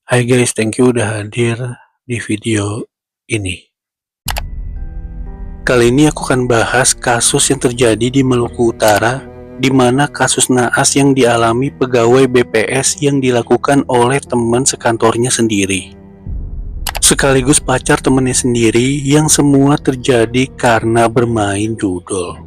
Hai guys, thank you udah hadir di video ini. Kali ini aku akan bahas kasus yang terjadi di Maluku Utara, di mana kasus naas yang dialami pegawai BPS yang dilakukan oleh teman sekantornya sendiri. Sekaligus pacar temannya sendiri yang semua terjadi karena bermain judul.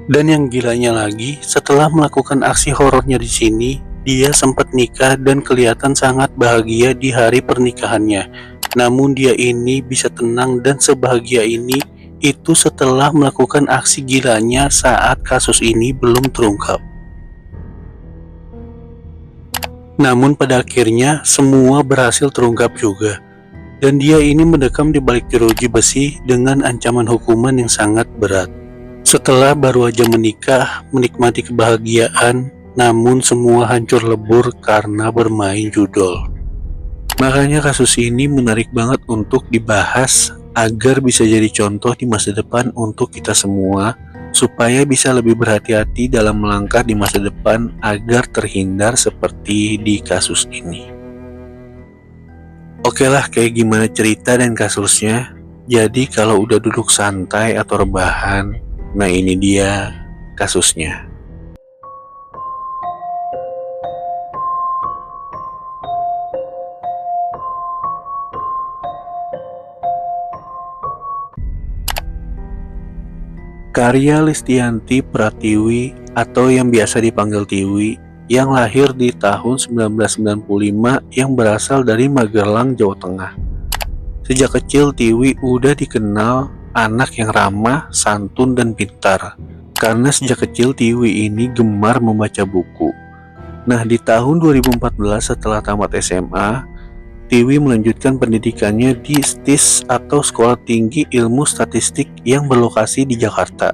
Dan yang gilanya lagi, setelah melakukan aksi horornya di sini, dia sempat nikah dan kelihatan sangat bahagia di hari pernikahannya. Namun dia ini bisa tenang dan sebahagia ini itu setelah melakukan aksi gilanya saat kasus ini belum terungkap. Namun pada akhirnya semua berhasil terungkap juga. Dan dia ini mendekam di balik jeruji besi dengan ancaman hukuman yang sangat berat. Setelah baru aja menikah, menikmati kebahagiaan, namun semua hancur lebur karena bermain judul. Makanya kasus ini menarik banget untuk dibahas agar bisa jadi contoh di masa depan untuk kita semua, supaya bisa lebih berhati-hati dalam melangkah di masa depan agar terhindar seperti di kasus ini. Oke lah, kayak gimana cerita dan kasusnya. Jadi kalau udah duduk santai atau rebahan, nah ini dia kasusnya. Karya Listianti Pratiwi atau yang biasa dipanggil Tiwi, yang lahir di tahun 1995 yang berasal dari Magelang, Jawa Tengah. Sejak kecil Tiwi udah dikenal anak yang ramah, santun, dan pintar. Karena sejak kecil Tiwi ini gemar membaca buku. Nah, di tahun 2014 setelah tamat SMA, Tiwi melanjutkan pendidikannya di STIS atau Sekolah Tinggi Ilmu Statistik yang berlokasi di Jakarta.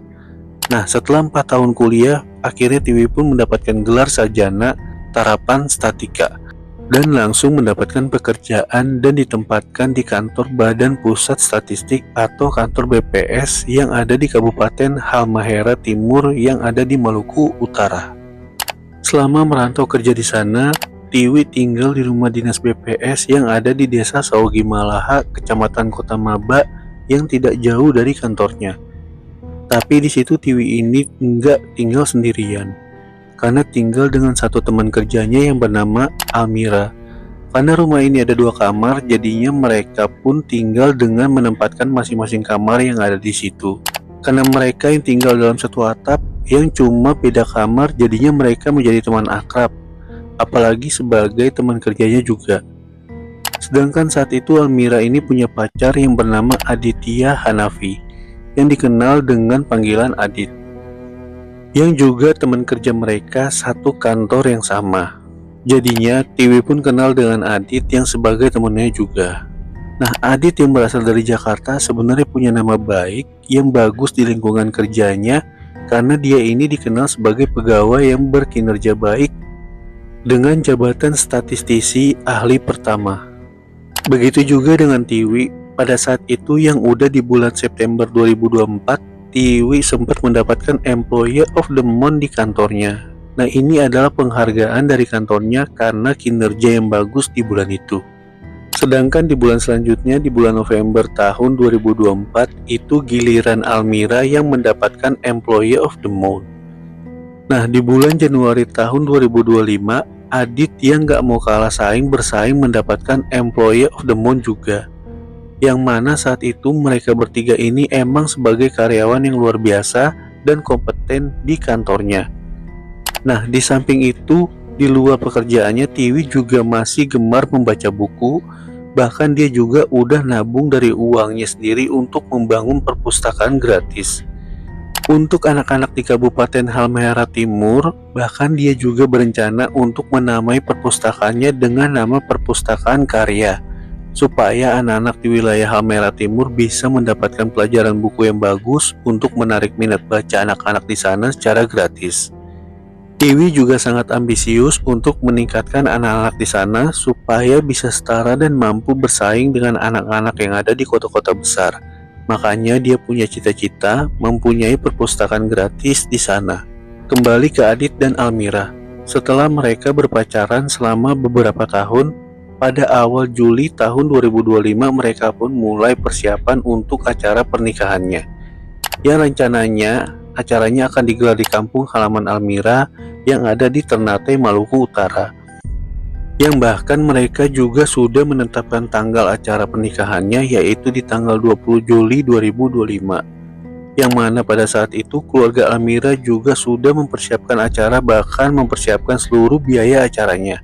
Nah, setelah 4 tahun kuliah, akhirnya Tiwi pun mendapatkan gelar sarjana tarapan statika dan langsung mendapatkan pekerjaan dan ditempatkan di kantor Badan Pusat Statistik atau kantor BPS yang ada di Kabupaten Halmahera Timur yang ada di Maluku Utara. Selama merantau kerja di sana, Tiwi tinggal di rumah dinas BPS yang ada di Desa Saogi Malaha, Kecamatan Kota Maba, yang tidak jauh dari kantornya. Tapi di situ Tiwi ini nggak tinggal sendirian, karena tinggal dengan satu teman kerjanya yang bernama Almira. Karena rumah ini ada 2 kamar, jadinya mereka pun tinggal dengan menempatkan masing-masing kamar yang ada di situ. Karena mereka yang tinggal dalam satu atap yang cuma beda kamar, jadinya mereka menjadi teman akrab. Apalagi sebagai teman kerjanya juga. Sedangkan saat itu Almira ini punya pacar yang bernama Aditya Hanafi, yang dikenal dengan panggilan Adit, yang juga teman kerja mereka satu kantor yang sama. Jadinya Tiwi pun kenal dengan Adit yang sebagai temannya juga. Nah, Adit yang berasal dari Jakarta sebenarnya punya nama baik yang bagus di lingkungan kerjanya, karena dia ini dikenal sebagai pegawai yang berkinerja baik dengan jabatan statistisi ahli pertama. Begitu juga dengan Tiwi. Pada saat itu yang udah di bulan September 2024, Tiwi sempat mendapatkan Employee of the Month di kantornya. Nah, ini adalah penghargaan dari kantornya karena kinerja yang bagus di bulan itu. Sedangkan di bulan selanjutnya, di bulan November tahun 2024, itu giliran Almira yang mendapatkan Employee of the Month. Nah, di bulan Januari tahun 2025, Adit yang gak mau kalah bersaing mendapatkan Employee of the Month juga. Yang mana saat itu mereka bertiga ini emang sebagai karyawan yang luar biasa dan kompeten di kantornya. Nah, di samping itu, di luar pekerjaannya, Tiwi juga masih gemar membaca buku. Bahkan dia juga udah nabung dari uangnya sendiri untuk membangun perpustakaan gratis untuk anak-anak di Kabupaten Halmahera Timur. Bahkan dia juga berencana untuk menamai perpustakaannya dengan nama Perpustakaan Karya, supaya anak-anak di wilayah Halmahera Timur bisa mendapatkan pelajaran buku yang bagus untuk menarik minat baca anak-anak di sana secara gratis. Tiwi juga sangat ambisius untuk meningkatkan anak-anak di sana supaya bisa setara dan mampu bersaing dengan anak-anak yang ada di kota-kota besar. Makanya dia punya cita-cita mempunyai perpustakaan gratis di sana. Kembali ke Adit dan Almira. Setelah mereka berpacaran selama beberapa tahun, pada awal Juli tahun 2025 mereka pun mulai persiapan untuk acara pernikahannya. Yang rencananya acaranya akan digelar di kampung halaman Almira yang ada di Ternate, Maluku Utara. Yang bahkan mereka juga sudah menetapkan tanggal acara pernikahannya, yaitu di tanggal 20 Juli 2025. Yang mana pada saat itu keluarga Almira juga sudah mempersiapkan acara, bahkan mempersiapkan seluruh biaya acaranya.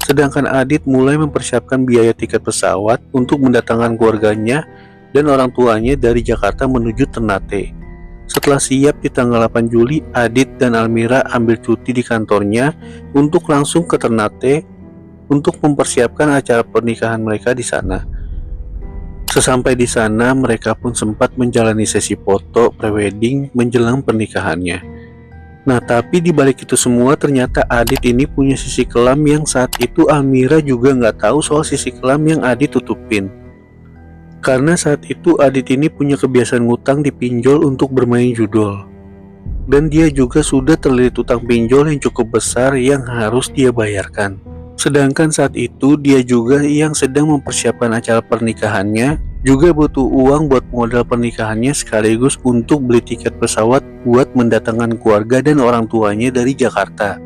Sedangkan Adit mulai mempersiapkan biaya tiket pesawat untuk mendatangkan keluarganya dan orang tuanya dari Jakarta menuju Ternate. Setelah siap di tanggal 8 Juli, Adit dan Almira ambil cuti di kantornya untuk langsung ke Ternate untuk mempersiapkan acara pernikahan mereka di sana. Sesampai di sana, mereka pun sempat menjalani sesi foto prewedding menjelang pernikahannya. Nah, tapi di balik itu semua ternyata Adit ini punya sisi kelam yang saat itu Almira juga nggak tahu soal sisi kelam yang Adit tutupin. Karena saat itu Adit ini punya kebiasaan ngutang di pinjol untuk bermain judol. Dan dia juga sudah terlilit utang pinjol yang cukup besar yang harus dia bayarkan. Sedangkan saat itu dia juga yang sedang mempersiapkan acara pernikahannya, juga butuh uang buat modal pernikahannya sekaligus untuk beli tiket pesawat buat mendatangkan keluarga dan orang tuanya dari Jakarta.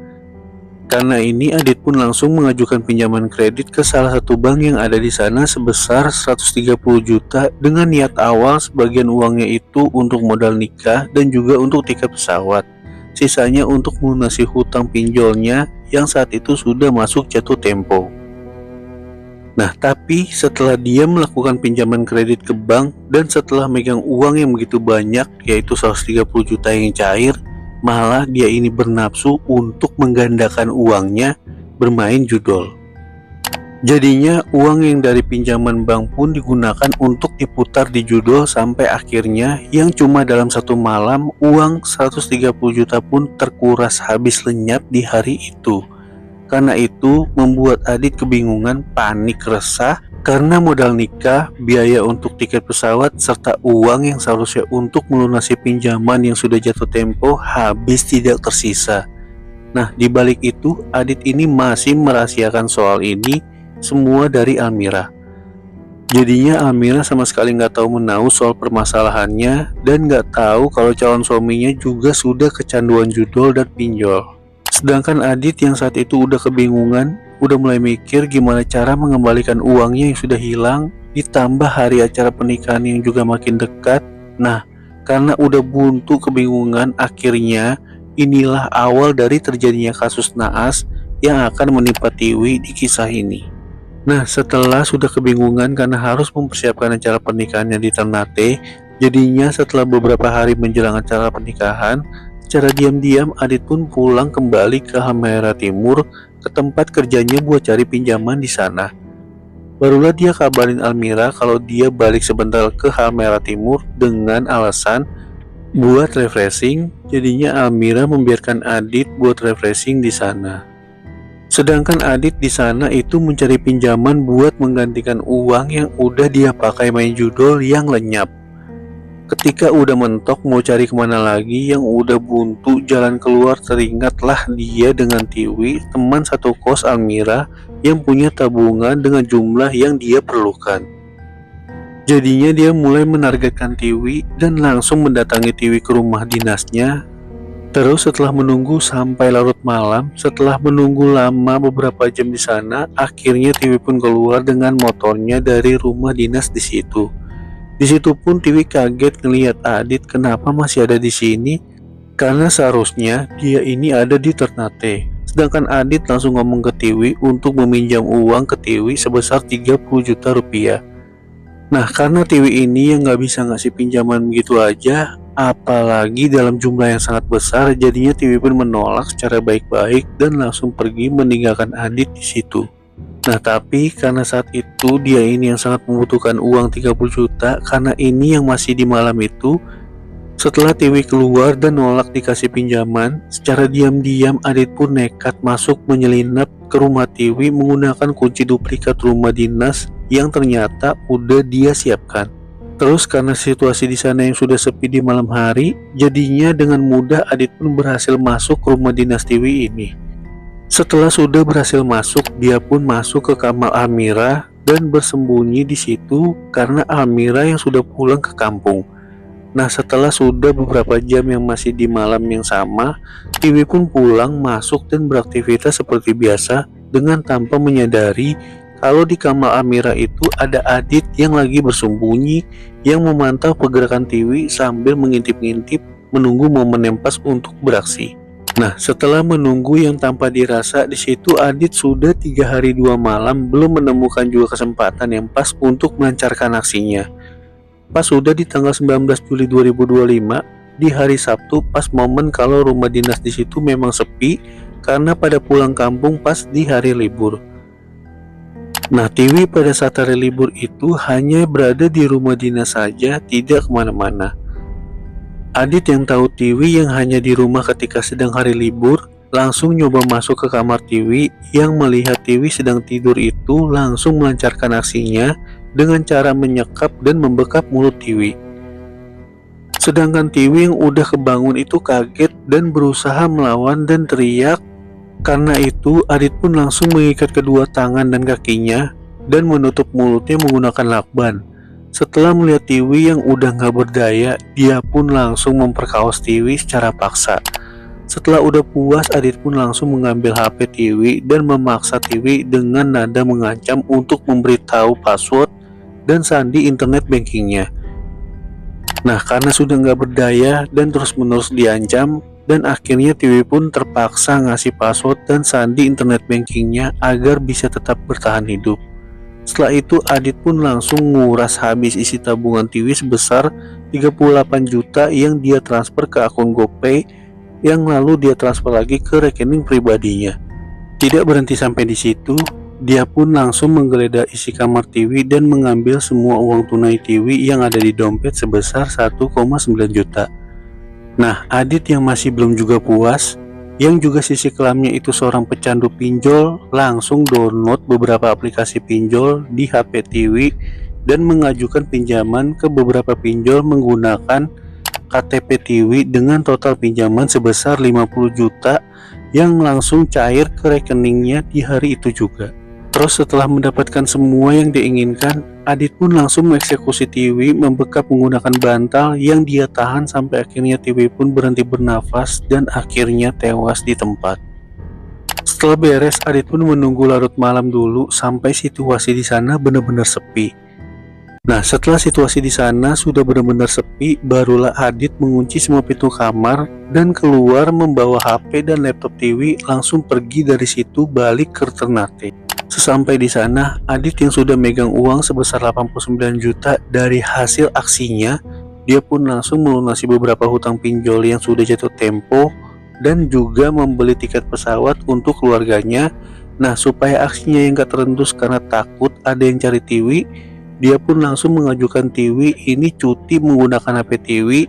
Karena ini Adit pun langsung mengajukan pinjaman kredit ke salah satu bank yang ada di sana sebesar 130 juta dengan niat awal sebagian uangnya itu untuk modal nikah dan juga untuk tiket pesawat. Sisanya untuk melunasi hutang pinjolnya yang saat itu sudah masuk jatuh tempo. Nah, tapi setelah dia melakukan pinjaman kredit ke bank dan setelah megang uang yang begitu banyak, yaitu 130 juta yang cair, malah dia ini bernafsu untuk menggandakan uangnya bermain judol. Jadinya uang yang dari pinjaman bank pun digunakan untuk diputar di judol sampai akhirnya yang cuma dalam satu malam uang 130 juta pun terkuras habis lenyap di hari itu. Karena itu membuat Adit kebingungan, panik, resah karena modal nikah, biaya untuk tiket pesawat, serta uang yang seharusnya untuk melunasi pinjaman yang sudah jatuh tempo habis tidak tersisa. Nah, di balik itu Adit ini masih merahasiakan soal ini semua dari Almira. Jadinya Almira sama sekali nggak tahu menahu soal permasalahannya dan nggak tahu kalau calon suaminya juga sudah kecanduan judol dan pinjol. Sedangkan Adit yang saat itu udah kebingungan, udah mulai mikir gimana cara mengembalikan uangnya yang sudah hilang, ditambah hari acara pernikahan yang juga makin dekat. Nah, karena udah buntu kebingungan, akhirnya inilah awal dari terjadinya kasus naas yang akan menimpa Tiwi di kisah ini. Nah, setelah sudah kebingungan karena harus mempersiapkan acara pernikahannya di Ternate, jadinya setelah beberapa hari menjelang acara pernikahan, secara diam-diam Adit pun pulang kembali ke Halmahera Timur ke tempat kerjanya buat cari pinjaman di sana. Barulah dia kabarin Almira kalau dia balik sebentar ke Halmahera Timur dengan alasan buat refreshing. Jadinya Almira membiarkan Adit buat refreshing di sana. Sedangkan Adit di sana itu mencari pinjaman buat menggantikan uang yang udah dia pakai main judol yang lenyap. Ketika udah mentok mau cari kemana lagi yang udah buntu jalan keluar, teringatlah dia dengan Tiwi, teman satu kos Almira yang punya tabungan dengan jumlah yang dia perlukan. Jadinya dia mulai menargetkan Tiwi dan langsung mendatangi Tiwi ke rumah dinasnya. Terus setelah menunggu sampai larut malam, setelah menunggu lama beberapa jam di sana, akhirnya Tiwi pun keluar dengan motornya dari rumah dinas di situ. Di situ pun Tiwi kaget ngelihat Adit kenapa masih ada di sini, karena seharusnya dia ini ada di Ternate. Sedangkan Adit langsung ngomong ke Tiwi untuk meminjam uang ke Tiwi sebesar 30 juta rupiah. Nah, karena Tiwi ini yang nggak bisa ngasih pinjaman begitu aja, apalagi dalam jumlah yang sangat besar, jadinya Tiwi pun menolak secara baik-baik dan langsung pergi meninggalkan Adit di situ. Nah, tapi karena saat itu dia ini yang sangat membutuhkan uang 30 juta, karena ini yang masih di malam itu, setelah Tiwi keluar dan nolak dikasih pinjaman, secara diam-diam Adit pun nekat masuk menyelinap ke rumah Tiwi menggunakan kunci duplikat rumah dinas yang ternyata udah dia siapkan. Terus karena situasi di sana yang sudah sepi di malam hari, jadinya dengan mudah Adit pun berhasil masuk ke rumah dinas Tiwi ini. Setelah sudah berhasil masuk, dia pun masuk ke kamar Almira dan bersembunyi di situ karena Almira yang sudah pulang ke kampung. Nah, setelah sudah beberapa jam yang masih di malam yang sama, Tiwi pun pulang, masuk dan beraktivitas seperti biasa dengan tanpa menyadari kalau di kamar Almira itu ada Adit yang lagi bersembunyi yang memantau pergerakan Tiwi sambil mengintip-ngintip menunggu momen yang pas untuk beraksi. Nah, setelah menunggu yang tanpa dirasa, di situ Adit sudah 3 hari 2 malam belum menemukan juga kesempatan yang pas untuk melancarkan aksinya. Pas sudah di tanggal 19 Juli 2025, di hari Sabtu, pas momen kalau rumah dinas di situ memang sepi karena pada pulang kampung pas di hari libur. Nah, Tiwi pada saat hari libur itu hanya berada di rumah dinas saja, tidak kemana-mana. Adit yang tahu Tiwi yang hanya di rumah ketika sedang hari libur, langsung nyoba masuk ke kamar Tiwi. Yang melihat Tiwi sedang tidur itu langsung melancarkan aksinya dengan cara menyekap dan membekap mulut Tiwi. Sedangkan Tiwi yang udah kebangun itu kaget dan berusaha melawan dan teriak. Karena itu Adit pun langsung mengikat kedua tangan dan kakinya dan menutup mulutnya menggunakan lakban. Setelah melihat Tiwi yang udah gak berdaya, dia pun langsung memperkaos Tiwi secara paksa. Setelah udah puas, Adit pun langsung mengambil HP Tiwi dan memaksa Tiwi dengan nada mengancam untuk memberitahu password dan sandi internet bankingnya. Nah, karena sudah gak berdaya dan terus-menerus diancam, dan akhirnya Tiwi pun terpaksa ngasih password dan sandi internet bankingnya agar bisa tetap bertahan hidup. Setelah itu Adit pun langsung nguras habis isi tabungan Tiwi sebesar 38 juta yang dia transfer ke akun GoPay, yang lalu dia transfer lagi ke rekening pribadinya. Tidak berhenti sampai di situ, dia pun langsung menggeledah isi kamar Tiwi dan mengambil semua uang tunai Tiwi yang ada di dompet sebesar 1,9 juta. Nah, Adit yang masih belum juga puas, yang juga sisi kelamnya itu seorang pecandu pinjol, langsung download beberapa aplikasi pinjol di HP Tiwi dan mengajukan pinjaman ke beberapa pinjol menggunakan KTP Tiwi dengan total pinjaman sebesar 50 juta yang langsung cair ke rekeningnya di hari itu juga. Terus setelah mendapatkan semua yang diinginkan, Adit pun langsung mengeksekusi Tiwi, membekap menggunakan bantal yang dia tahan sampai akhirnya Tiwi pun berhenti bernafas dan akhirnya tewas di tempat. Setelah beres, Adit pun menunggu larut malam dulu sampai situasi di sana benar-benar sepi. Nah, setelah situasi di sana sudah benar-benar sepi, barulah Adit mengunci semua pintu kamar dan keluar membawa HP dan laptop Tiwi, langsung pergi dari situ balik ke Ternate. Sesampai di sana, Adit yang sudah megang uang sebesar 89 juta dari hasil aksinya, dia pun langsung melunasi beberapa hutang pinjol yang sudah jatuh tempo dan juga membeli tiket pesawat untuk keluarganya. Nah, supaya aksinya yang gak terendus karena takut ada yang cari Tiwi, dia pun langsung mengajukan Tiwi ini cuti menggunakan HP Tiwi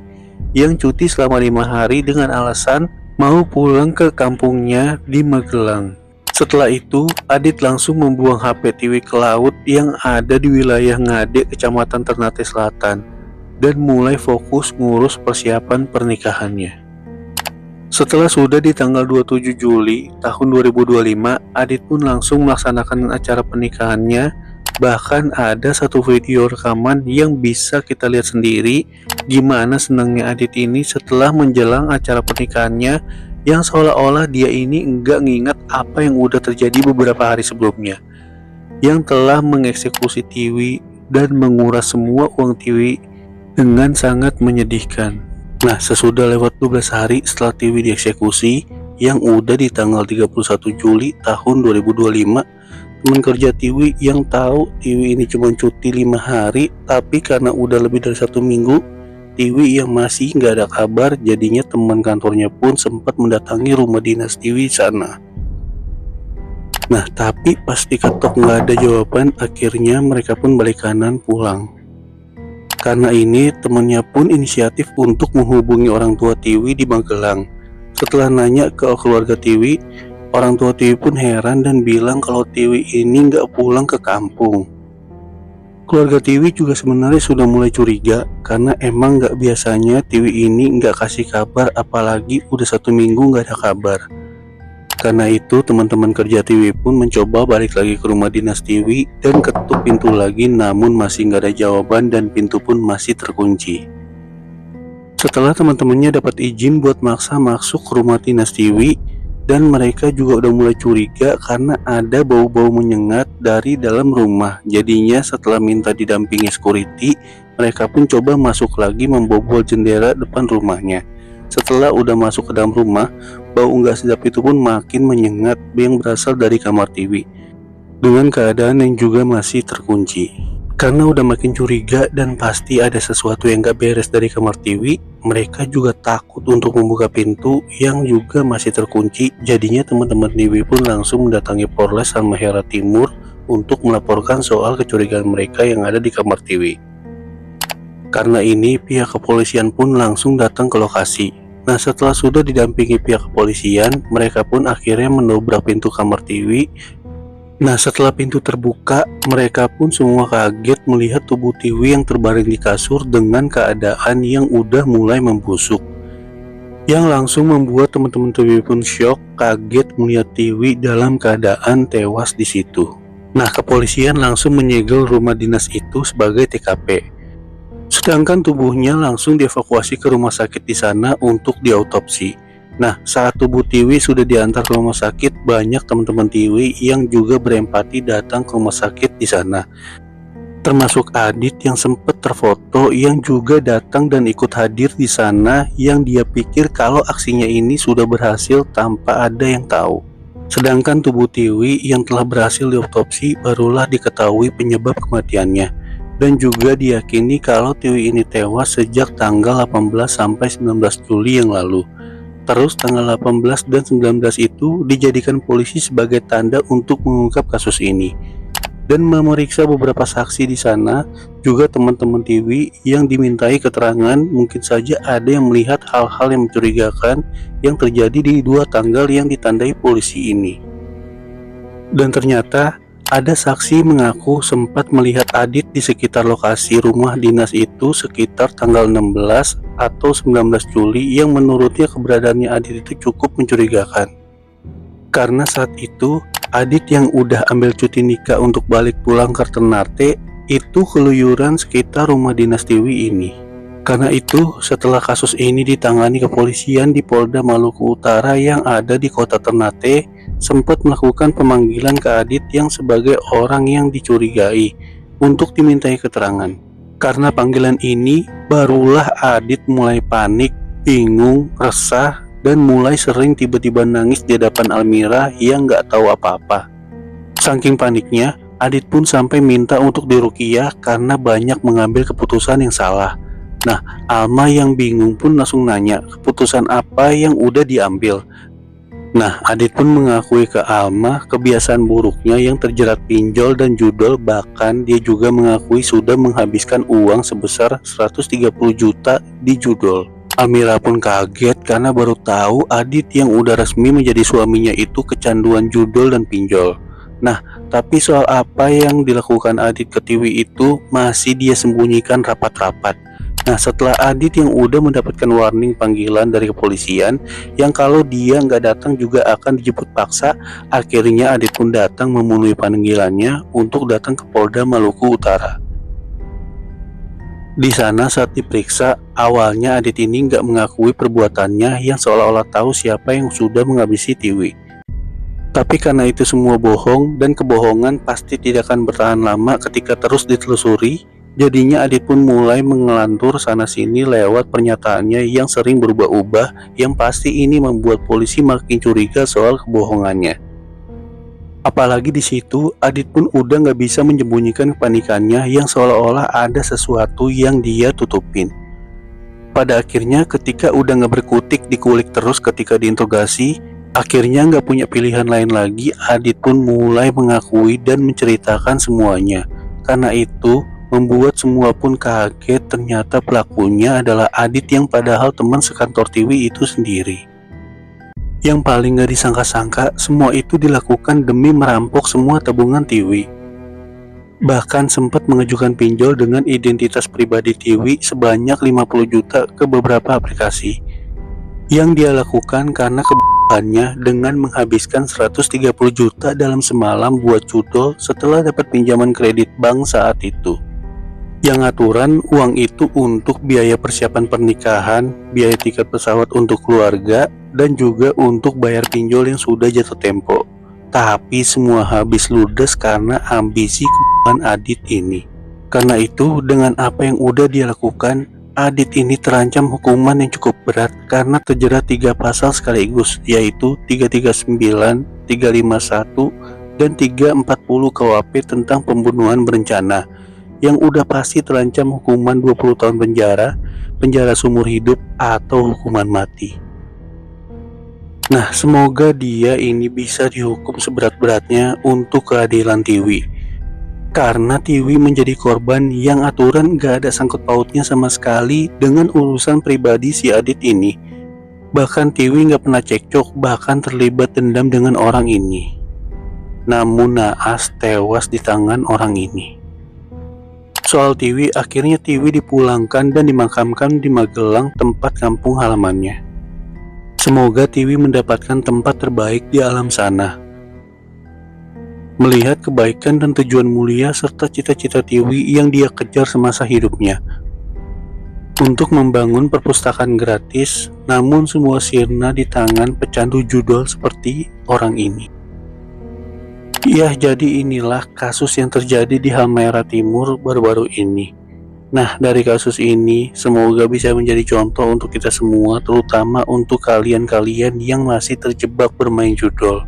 yang cuti selama 5 hari dengan alasan mau pulang ke kampungnya di Magelang. Setelah itu, Adit langsung membuang HP Tiwi ke laut yang ada di wilayah Ngade, Kecamatan Ternate Selatan, dan mulai fokus ngurus persiapan pernikahannya. Setelah sudah di tanggal 27 Juli tahun 2025, Adit pun langsung melaksanakan acara pernikahannya. Bahkan ada satu video rekaman yang bisa kita lihat sendiri gimana senangnya Adit ini setelah menjelang acara pernikahannya, yang seolah-olah dia ini enggak ngingat apa yang udah terjadi beberapa hari sebelumnya, yang telah mengeksekusi Tiwi dan menguras semua uang Tiwi dengan sangat menyedihkan. Nah, sesudah lewat 12 hari setelah Tiwi dieksekusi, yang udah di tanggal 31 Juli tahun 2025, teman kerja Tiwi yang tahu Tiwi ini cuma cuti 5 hari, tapi karena udah lebih dari 1 minggu Tiwi yang masih nggak ada kabar, jadinya teman kantornya pun sempat mendatangi rumah dinas Tiwi sana. Nah, tapi pas diketok nggak ada jawaban, akhirnya mereka pun balik kanan pulang. Karena ini temannya pun inisiatif untuk menghubungi orang tua Tiwi di Magelang. Setelah nanya ke keluarga Tiwi, orang tua Tiwi pun heran dan bilang kalau Tiwi ini nggak pulang ke kampung. Keluarga Tiwi juga sebenarnya sudah mulai curiga karena emang nggak biasanya Tiwi ini nggak kasih kabar, apalagi udah 1 minggu nggak ada kabar. Karena itu teman-teman kerja Tiwi pun mencoba balik lagi ke rumah dinas Tiwi dan ketuk pintu lagi, namun masih nggak ada jawaban dan pintu pun masih terkunci. Setelah teman-temannya dapat izin buat maksa masuk ke rumah dinas Tiwi, dan mereka juga udah mulai curiga karena ada bau-bau menyengat dari dalam rumah. Jadinya setelah minta didampingi security, mereka pun coba masuk lagi membobol jendela depan rumahnya. Setelah udah masuk ke dalam rumah, bau nggak sedap itu pun makin menyengat yang berasal dari kamar Tiwi, dengan keadaan yang juga masih terkunci. Karena udah makin curiga dan pasti ada sesuatu yang gak beres dari kamar Tiwi, mereka juga takut untuk membuka pintu yang juga masih terkunci. Jadinya teman-teman Tiwi pun langsung mendatangi Polres Halmahera Timur untuk melaporkan soal kecurigaan mereka yang ada di kamar Tiwi. Karena ini pihak kepolisian pun langsung datang ke lokasi. Nah, setelah sudah didampingi pihak kepolisian, mereka pun akhirnya mendobrak pintu kamar Tiwi. Nah, setelah pintu terbuka, mereka pun semua kaget melihat tubuh Tiwi yang terbaring di kasur dengan keadaan yang udah mulai membusuk, yang langsung membuat teman-teman Tiwi pun shock, kaget melihat Tiwi dalam keadaan tewas di situ. Nah, kepolisian langsung menyegel rumah dinas itu sebagai TKP. Sedangkan tubuhnya langsung dievakuasi ke rumah sakit di sana untuk diautopsi. Nah, saat tubuh Tiwi sudah diantar ke rumah sakit, banyak teman-teman Tiwi yang juga berempati datang ke rumah sakit di sana. Termasuk Adit yang sempat terfoto yang juga datang dan ikut hadir di sana, yang dia pikir kalau aksinya ini sudah berhasil tanpa ada yang tahu. Sedangkan tubuh Tiwi yang telah berhasil diautopsi barulah diketahui penyebab kematiannya. Dan juga diyakini kalau Tiwi ini tewas sejak tanggal 18 sampai 19 Juli yang lalu. Terus tanggal 18 dan 19 itu dijadikan polisi sebagai tanda untuk mengungkap kasus ini. Dan memeriksa beberapa saksi di sana, juga teman-teman Tiwi yang dimintai keterangan, mungkin saja ada yang melihat hal-hal yang mencurigakan yang terjadi di dua tanggal yang ditandai polisi ini. Dan ternyata ada saksi mengaku sempat melihat Adit di sekitar lokasi rumah dinas itu sekitar tanggal 16 atau 19 Juli, yang menurutnya keberadaannya Adit itu cukup mencurigakan. Karena saat itu Adit yang udah ambil cuti nikah untuk balik pulang ke Ternate itu keluyuran sekitar rumah dinas Tiwi ini. Karena itu setelah kasus ini ditangani kepolisian di Polda Maluku Utara yang ada di kota Ternate, sempat melakukan pemanggilan ke Adit yang sebagai orang yang dicurigai untuk dimintai keterangan. Karena panggilan ini barulah Adit mulai panik, bingung, resah, dan mulai sering tiba-tiba nangis di hadapan Almira yang gak tahu apa-apa. Saking paniknya, Adit pun sampai minta untuk diruqyah karena banyak mengambil keputusan yang salah. Nah, Alma yang bingung pun langsung nanya keputusan apa yang udah diambil. Nah, Adit pun mengakui ke Alma kebiasaan buruknya yang terjerat pinjol dan judol, bahkan dia juga mengakui sudah menghabiskan uang sebesar 130 juta di judol. Almira pun kaget karena baru tahu Adit yang udah resmi menjadi suaminya itu kecanduan judol dan pinjol. Nah, tapi soal apa yang dilakukan Adit ke Tiwi itu masih dia sembunyikan rapat-rapat. Nah, setelah Adit yang udah mendapatkan warning panggilan dari kepolisian yang kalau dia nggak datang juga akan dijemput paksa, akhirnya Adit pun datang memenuhi panggilannya untuk datang ke Polda Maluku Utara. Di sana saat diperiksa, awalnya Adit ini nggak mengakui perbuatannya yang seolah-olah tahu siapa yang sudah menghabisi Tiwi. Tapi karena itu semua bohong dan kebohongan pasti tidak akan bertahan lama ketika terus ditelusuri. Jadinya Adit pun mulai mengelantur sana-sini lewat pernyataannya yang sering berubah-ubah, yang pasti ini membuat polisi makin curiga soal kebohongannya. Apalagi di situ Adit pun udah nggak bisa menyembunyikan kepanikannya yang seolah-olah ada sesuatu yang dia tutupin. Pada akhirnya ketika udah nggak berkutik dikulik terus ketika diinterogasi, akhirnya nggak punya pilihan lain lagi, Adit pun mulai mengakui dan menceritakan semuanya. Karena itu membuat semua pun kaget, ternyata pelakunya adalah Adit yang padahal teman sekantor Tiwi itu sendiri. Yang paling gak disangka-sangka, semua itu dilakukan demi merampok semua tabungan Tiwi. Bahkan sempat mengajukan pinjol dengan identitas pribadi Tiwi sebanyak 50 juta ke beberapa aplikasi. yang dia lakukan karena kebutuhannya dengan menghabiskan 130 juta dalam semalam buat judol setelah dapat pinjaman kredit bank saat itu. Yang aturan uang itu untuk biaya persiapan pernikahan, biaya tiket pesawat untuk keluarga, dan juga untuk bayar pinjol yang sudah jatuh tempo. Tapi semua habis ludes karena ambisi kebutuhan Adit ini. Karena itu, dengan apa yang udah dia lakukan, Adit ini terancam hukuman yang cukup berat karena terjerat 3 pasal sekaligus, yaitu 339, 351, dan 340 KUHP tentang pembunuhan berencana, yang udah pasti terancam hukuman 20 tahun penjara, penjara seumur hidup, atau hukuman mati. Nah, semoga dia ini bisa dihukum seberat-beratnya untuk keadilan Tiwi. Karena Tiwi menjadi korban yang aturan gak ada sangkut pautnya sama sekali dengan urusan pribadi si Adit ini. Bahkan Tiwi gak pernah cekcok, bahkan terlibat dendam dengan orang ini. Namun naas tewas di tangan orang ini. Soal Tiwi, akhirnya Tiwi dipulangkan dan dimakamkan di Magelang, tempat kampung halamannya. Semoga Tiwi mendapatkan tempat terbaik di alam sana. Melihat kebaikan dan tujuan mulia serta cita-cita Tiwi yang dia kejar semasa hidupnya. Untuk membangun perpustakaan gratis, namun semua sirna di tangan pecandu judol seperti orang ini. Ya, jadi inilah kasus yang terjadi di Halmahera Timur baru-baru ini. Nah, dari kasus ini, semoga bisa menjadi contoh untuk kita semua, terutama untuk kalian-kalian yang masih terjebak bermain judol.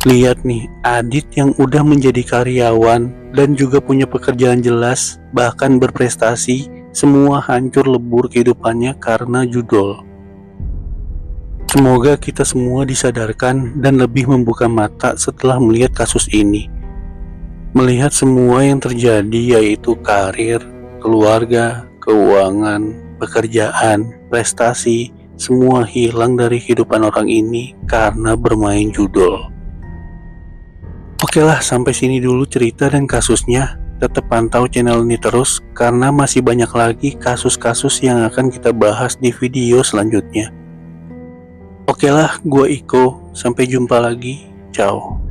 Lihat nih, Adit yang udah menjadi karyawan dan juga punya pekerjaan jelas, bahkan berprestasi, semua hancur lebur kehidupannya karena judol. Semoga kita semua disadarkan dan lebih membuka mata setelah melihat kasus ini. Melihat semua yang terjadi, yaitu karir, keluarga, keuangan, pekerjaan, prestasi, semua hilang dari kehidupan orang ini karena bermain judol. Oke lah, sampai sini dulu cerita dan kasusnya. Tetap pantau channel ini terus, karena masih banyak lagi kasus-kasus yang akan kita bahas di video selanjutnya. Oke lah, gue Iko. Sampai jumpa lagi. Ciao.